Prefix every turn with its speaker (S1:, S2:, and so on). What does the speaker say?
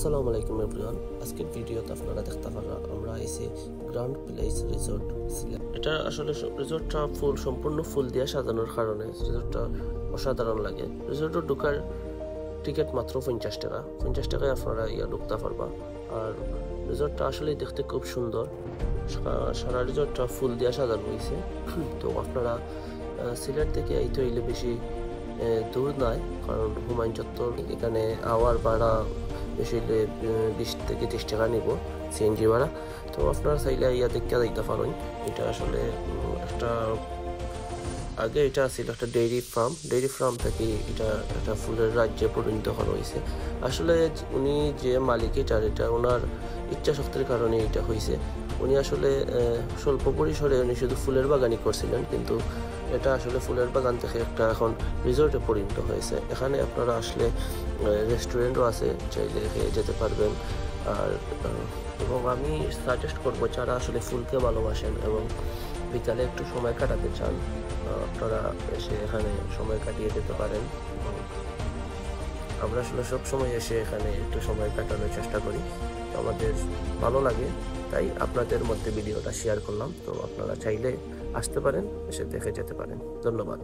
S1: আসসালামু আলাইকুম এভরিওয়ান। আজকের ভিডিওতে আপনারা দেখতে পারা আমরা আইছি গ্র্যান্ড প্লেস রিসোর্ট সিলেট। এটা আসলে রিসোর্টটা সম্পূর্ণ ফুল দিয়ে সাজানোর কারণে রিসোর্টটা অসাধারণ লাগে। রিসোর্টে ঢোকার টিকিট মাত্র 50 টাকা। 50 টাকায় আপনারা ঢুকতে পারবা। আর রিসোর্টটা আসলে দেখতে খুব সুন্দর। সারা রিসোর্টটা ফুল দিয়ে সাজানো হয়েছে। তো আপনারা সিলেট থেকে এই তো এলে বেশি দূর নয়, কারণ হুমায়ুন চত্বর এখানে আওয়ার ভাড়া বেশি 20 থেকে 30 টাকা নিব সিএনজি ভাড়া। তো আপনারা চাইলে দেখতে যাইতে পারেন। এটা আসলে আগে এটা ছিল একটা ডেইরি ফার্ম থেকে এটা একটা ফুলের রাজ্যে পরিণত করা হয়েছে। আসলে উনি যে মালিক এটা ওনার ইচ্ছা শক্তির কারণে এটা হয়েছে। উনি আসলে স্বল্প পরিসরে উনি শুধু ফুলের বাগানই করছিলেন, কিন্তু এটা আসলে ফুলের বাগান থেকে একটা এখন রিসোর্টে পরিণত হয়েছে। এখানে আপনারা আসলে রেস্টুরেন্টও আছে, চাইলে যেতে পারবেন। এবং আমি সাজেস্ট করবো যারা আসলে ফুলকে ভালোবাসেন এবং বিকালে একটু সময় কাটাতে চান, আপনারা এসে এখানে সময় কাটিয়ে যেতে পারেন। এবং আমরা আসলে সব সময় এসে এখানে একটু সময় কাটানোর চেষ্টা করি, আমাদের ভালো লাগে, তাই আপনাদের মধ্যে ভিডিওটা শেয়ার করলাম। তো আপনারা চাইলে আসতে পারেন, এসে দেখে যেতে পারেন। ধন্যবাদ।